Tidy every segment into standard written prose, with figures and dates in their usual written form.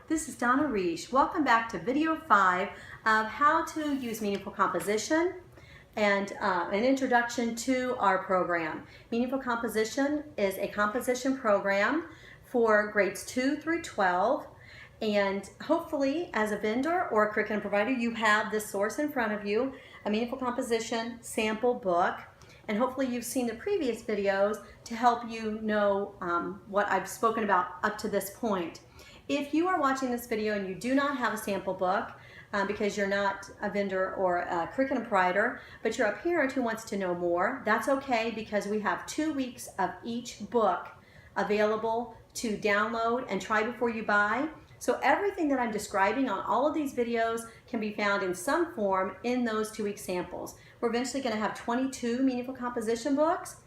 this is Donna Reish. Welcome back to video 5 of how to use meaningful composition and an introduction to our program. Meaningful Composition is a composition program for grades 2 through 12, and hopefully as a vendor or a curriculum provider you have this source in front of you, a Meaningful Composition sample book, and hopefully you've seen the previous videos to help you know what I've spoken about up to this point. If you are watching this video and you do not have a sample book because you're not a vendor or a curriculum provider, but you're a parent who wants to know more, that's okay, because we have 2 weeks of each book available to download and try before you buy. So everything that I'm describing on all of these videos can be found in some form in those 2-week samples. We're eventually going to have 22 Meaningful Composition books.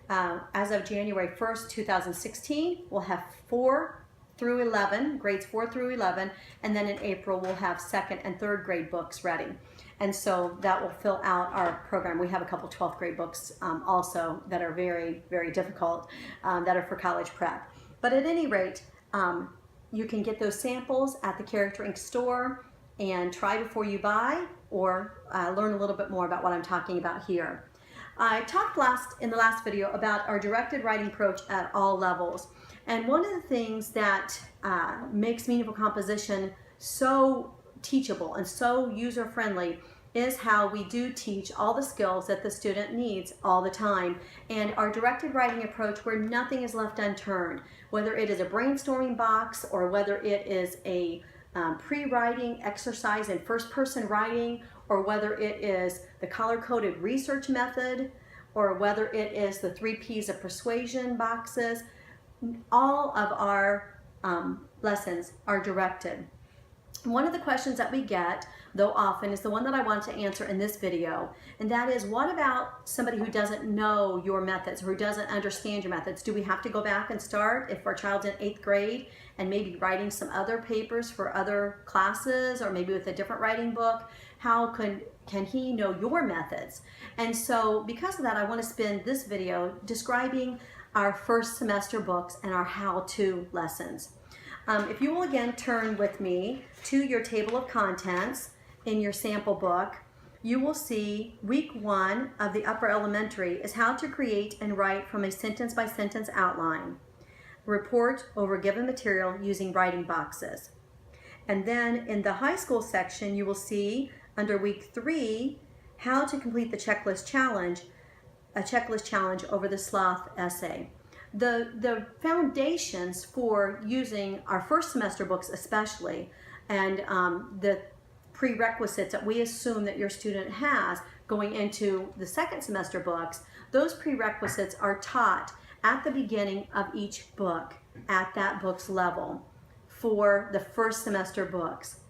As of January 1st, 2016, we'll have 4 through 11, grades 4 through 11, and then in April we'll have 2nd and 3rd grade books ready. And so that will fill out our program. We have a couple 12th grade books also that are very, very difficult, that are for college prep. But at any rate, you can get those samples at the Character Ink store and try before you buy, or learn a little bit more about what I'm talking about here. I talked in the last video about our directed writing approach at all levels. And one of the things that makes Meaningful Composition so teachable and so user-friendly is how we do teach all the skills that the student needs all the time. And our directed writing approach, where nothing is left unturned, whether it is a brainstorming box or whether it is a pre-writing exercise in first-person writing, or whether it is the color-coded research method, or whether it is the 3 P's of persuasion boxes, all of our lessons are directed. One of the questions that we get, though often, is the one that I want to answer in this video, and that is, what about somebody who doesn't know your methods, or who doesn't understand your methods? Do we have to go back and start if our child's in 8th grade and maybe writing some other papers for other classes, or maybe with a different writing book? How can he know your methods? And so because of that, I want to spend this video describing our first semester books and our how-to lessons. If you will again turn with me to your table of contents in your sample book, you will see week 1 of the upper elementary is how to create and write from a sentence-by-sentence outline. Report over given material using writing boxes. And then in the high school section, you will see under week 3 how to complete the checklist challenge, a checklist challenge over the sloth essay. The foundations for using our first semester books especially, and the prerequisites that we assume that your student has going into the second semester books, those prerequisites are taught at the beginning of each book at that book's level for the first semester books.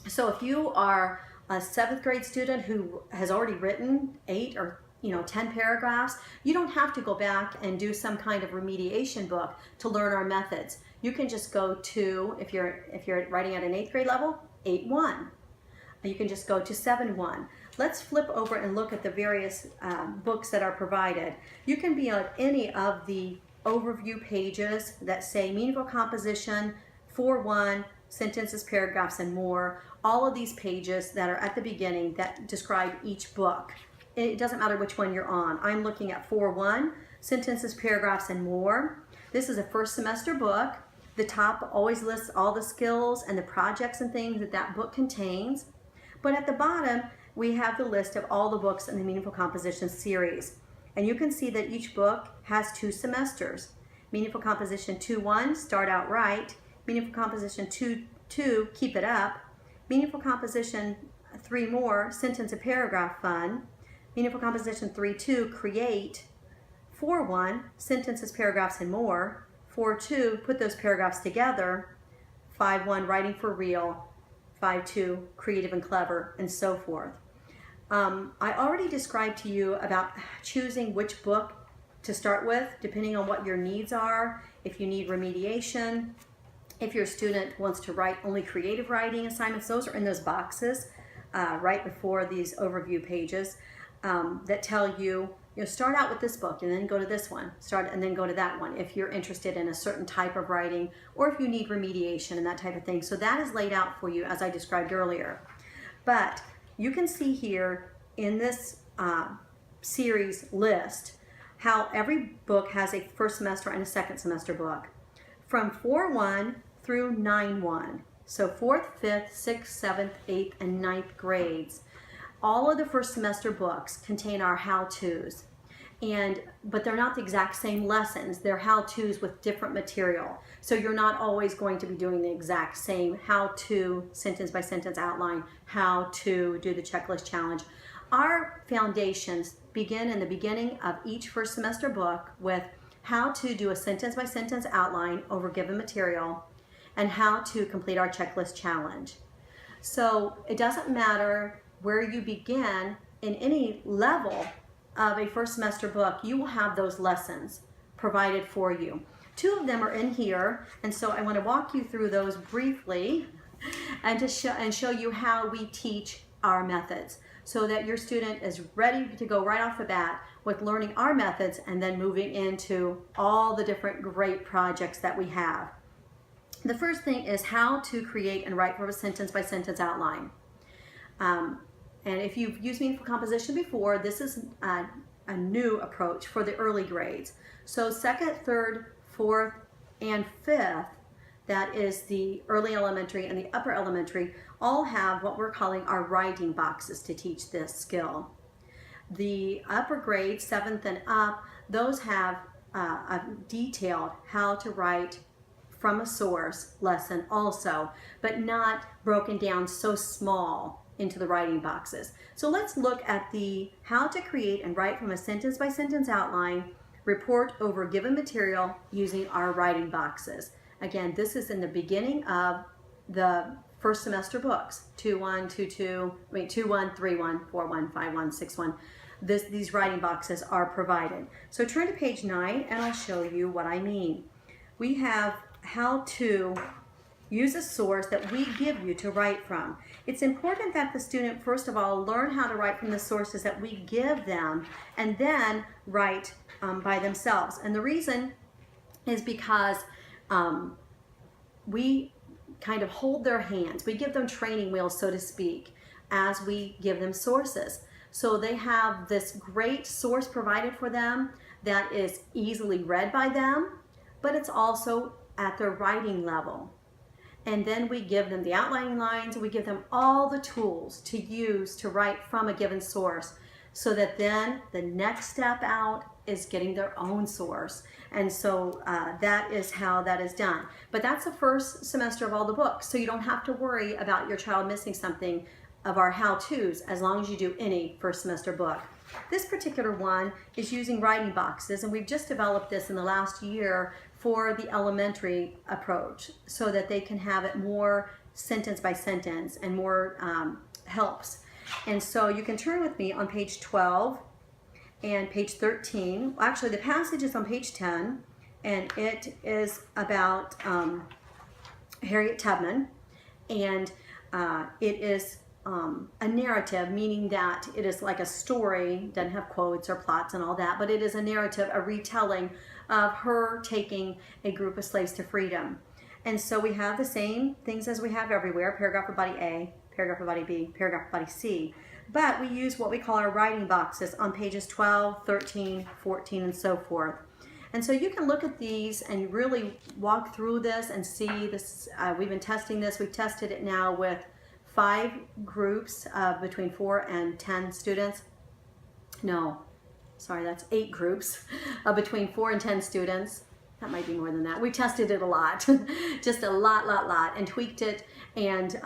So if you are a 7th grade student who has already written 8 or 10 paragraphs, you don't have to go back and do some kind of remediation book to learn our methods. You can just go to, if you're writing at an 8th grade level, 8.1. You can just go to 7.1. Let's flip over and look at the various books that are provided. You can be on any of the overview pages that say Meaningful Composition 4.1, sentences, paragraphs, and more. All of these pages that are at the beginning that describe each book. It doesn't matter which one you're on. I'm looking at 4.1, sentences, paragraphs, and more. This is a first semester book. The top always lists all the skills and the projects and things that that book contains. But at the bottom, we have the list of all the books in the Meaningful Composition series. And you can see that each book has 2 semesters. Meaningful Composition 2.1, Start Out Right. Meaningful Composition 2.2, Keep It Up. Meaningful Composition 3 More, Sentence and Paragraph Fun. Meaningful Composition 3.2, Create. 4.1, Sentences, Paragraphs, and More. 4.2, Put those paragraphs together. 5.1, Writing for Real. 5.2, Creative and Clever, and so forth. I already described to you about choosing which book to start with, depending on what your needs are. If you need remediation, if your student wants to write only creative writing assignments, those are in those boxes right before these overview pages that tell you start out with this book and then go to this one, start and then go to that one if you're interested in a certain type of writing or if you need remediation and that type of thing. So that is laid out for you as I described earlier. But you can see here in this series list how every book has a first semester and a second semester book from 4-1 through 9-1. So 4th, 5th, 6th, 7th, 8th, and 9th grades. All of the first semester books contain our how-tos, but they're not the exact same lessons. They're how-tos with different material. So you're not always going to be doing the exact same how-to sentence by sentence outline, how to do the checklist challenge. Our foundations begin in the beginning of each first semester book with how to do a sentence by sentence outline over given material and how to complete our checklist challenge. So it doesn't matter where you begin in any level of a first semester book, you will have those lessons provided for you. 2 of them are in here, and so I want to walk you through those briefly and to show you how we teach our methods so that your student is ready to go right off the bat with learning our methods and then moving into all the different great projects that we have. The first thing is how to create and write from a sentence by sentence outline. And if you've used meaningful composition before, this is a new approach for the early grades. So 2nd, 3rd, 4th, and 5th, that is the early elementary and the upper elementary, all have what we're calling our writing boxes to teach this skill. The upper grades, 7th and up, those have a detailed how to write from a source lesson also, but not broken down so small into the writing boxes. So let's look at the how to create and write from a sentence by sentence outline report over given material using our writing boxes. Again, this is in the beginning of the first semester books, 2-1, 2-2, 2-1, 3-1, 4-1, 5-1, 6-1. These writing boxes are provided. So turn to page 9 and I'll show you what I mean. We have how to use a source that we give you to write from. It's important that the student, first of all, learn how to write from the sources that we give them and then write by themselves. And the reason is because we kind of hold their hands. We give them training wheels, so to speak, as we give them sources. So they have this great source provided for them that is easily read by them, but it's also at their writing level. And then we give them the outlining lines, we give them all the tools to use to write from a given source so that then the next step out is getting their own source. And so that is how that is done. But that's the first semester of all the books, so you don't have to worry about your child missing something of our how-tos as long as you do any first semester book. This particular one is using writing boxes, and we've just developed this in the last year for the elementary approach so that they can have it more sentence by sentence and more helps. And so you can turn with me on page 12 and page 13. Actually, the passage is on page 10, and it is about Harriet Tubman, and it is a narrative, meaning that it is like a story, doesn't have quotes or plots and all that, but it is a narrative, a retelling of her taking a group of slaves to freedom. And so we have the same things as we have everywhere, paragraph of body A, paragraph of body B, paragraph of body C, but we use what we call our writing boxes on pages 12, 13, 14, and so forth. And so you can look at these and really walk through this and see this. We've been testing this. We've tested it now with 5 groups of between 4 and 10 students. No, sorry, that's 8 groups of between 4 and 10 students. That might be more than that. We tested it a lot, just a lot, and tweaked it. And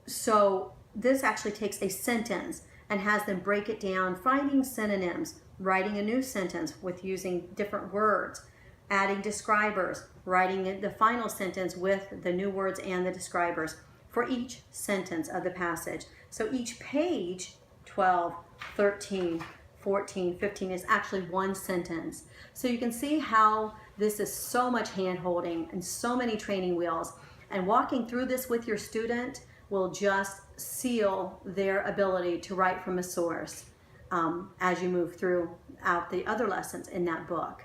so this actually takes a sentence and has them break it down, finding synonyms, writing a new sentence with using different words, adding describers, writing the final sentence with the new words and the describers for each sentence of the passage. So each page, 12, 13, 14, 15, is actually one sentence. So you can see how this is so much hand-holding and so many training wheels. And walking through this with your student will just seal their ability to write from a source. as you move throughout the other lessons in that book.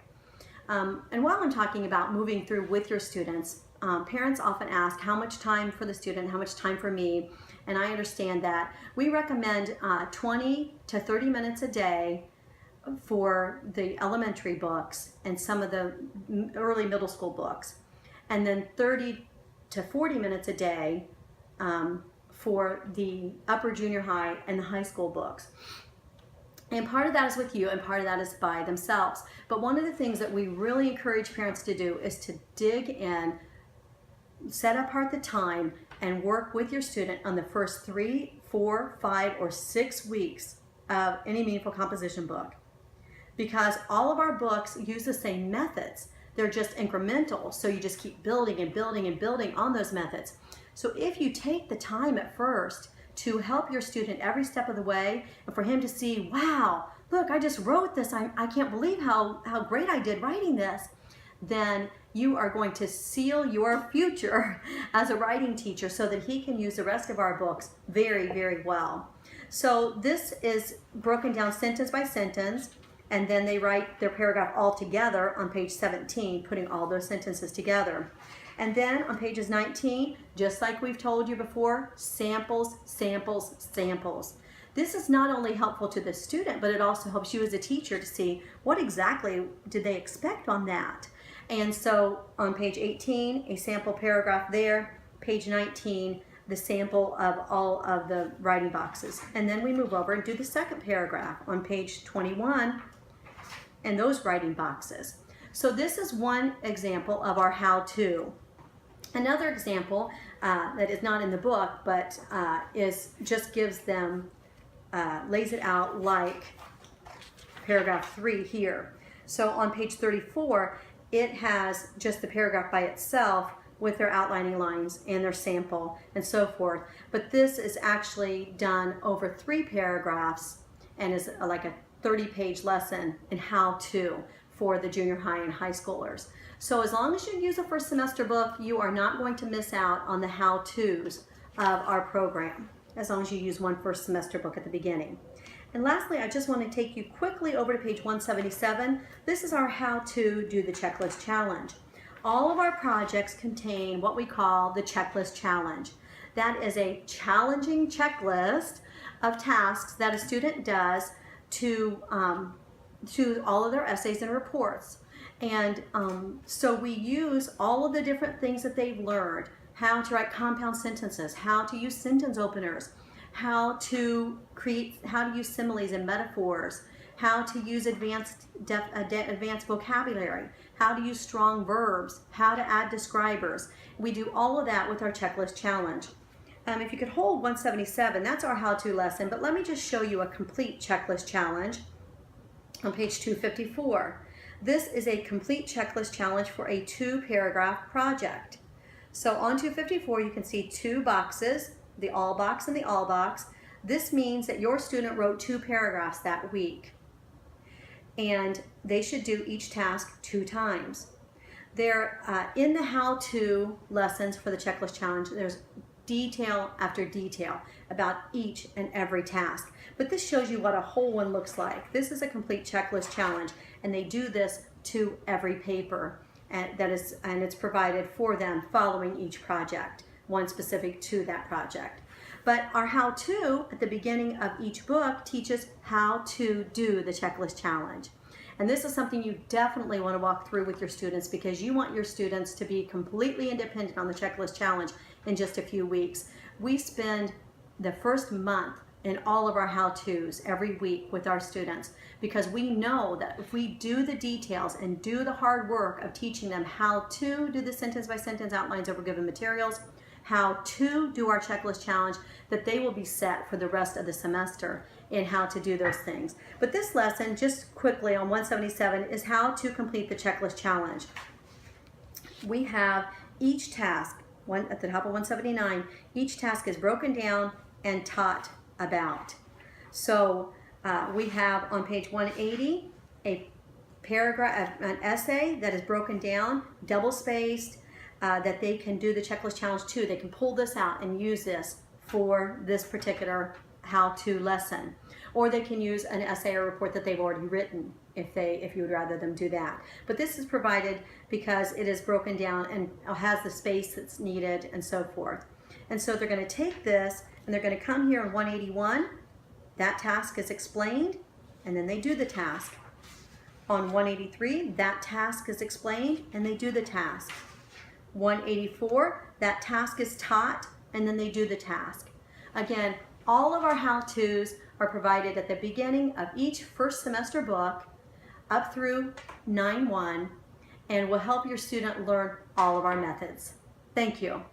And while I'm talking about moving through with your students, parents often ask how much time for the student, how much time for me, and I understand that. We recommend 20 to 30 minutes a day for the elementary books and some of the early middle school books, and then 30 to 40 minutes a day for the upper junior high and the high school books. And part of that is with you, and part of that is by themselves. But one of the things that we really encourage parents to do is to dig in, set apart the time, and work with your student on the first 3, 4, 5, or 6 weeks of any meaningful composition book. Because all of our books use the same methods. They're just incremental, so you just keep building and building and building on those methods. So if you take the time at first to help your student every step of the way, and for him to see, wow, look, I just wrote this, I can't believe how great I did writing this, then you are going to seal your future as a writing teacher so that he can use the rest of our books very, very well. So this is broken down sentence by sentence, and then they write their paragraph all together on page 17, putting all those sentences together. And then on pages 19, just like we've told you before, samples, samples, samples. This is not only helpful to the student, but it also helps you as a teacher to see what exactly did they expect on that. And so on page 18, a sample paragraph there, page 19, the sample of all of the writing boxes. And then we move over and do the second paragraph on page 21 and those writing boxes. So this is one example of our how-to. Another example that is not in the book, but just gives them, lays it out like paragraph 3 here. So on page 34, it has just the paragraph by itself with their outlining lines and their sample and so forth. But this is actually done over 3 paragraphs and is like a 30-page lesson in how-to for the junior high and high schoolers. So as long as you use a first semester book, you are not going to miss out on the how-tos of our program, as long as you use one first semester book at the beginning. And lastly, I just want to take you quickly over to page 177. This is our how to do the checklist challenge. All of our projects contain what we call the checklist challenge. That is a challenging checklist of tasks that a student does to all of their essays and reports. And so we use all of the different things that they've learned, how to write compound sentences, how to use sentence openers, how to use similes and metaphors, how to use advanced vocabulary, how to use strong verbs, how to add describers. We do all of that with our checklist challenge. If you could hold 177, that's our how-to lesson, but let me just show you a complete checklist challenge on page 254. This is a complete checklist challenge for a 2-paragraph project. So on 254, you can see 2 boxes, the all box and the all box. This means that your student wrote 2 paragraphs that week, and they should do each task 2 times. They're in the how-to lessons for the checklist challenge, there's detail after detail about each and every task. But this shows you what a whole one looks like. This is a complete checklist challenge, and they do this to every paper, and it's provided for them following each project, one specific to that project. But our how-to at the beginning of each book teaches how to do the checklist challenge. And this is something you definitely want to walk through with your students, because you want your students to be completely independent on the checklist challenge in just a few weeks. We spend the first month in all of our how-tos every week with our students, because we know that if we do the details and do the hard work of teaching them how to do the sentence by sentence outlines over given materials, how to do our checklist challenge, that they will be set for the rest of the semester in how to do those things. But this lesson, just quickly on 177, is how to complete the checklist challenge. We have each task, at the top of 179, each task is broken down and taught about. So we have on page 180 a paragraph, an essay that is broken down, double-spaced, that they can do the checklist challenge to. They can pull this out and use this for this particular how-to lesson. Or they can use an essay or report that they've already written if you would rather them do that. But this is provided because it is broken down and has the space that's needed and so forth. And so they're going to take this and they're going to come here in 181. That task is explained, and then they do the task. On 183, that task is explained, and they do the task. 184, that task is taught, and then they do the task. Again, all of our how-tos are provided at the beginning of each first semester book up through 9-1, and will help your student learn all of our methods. Thank you.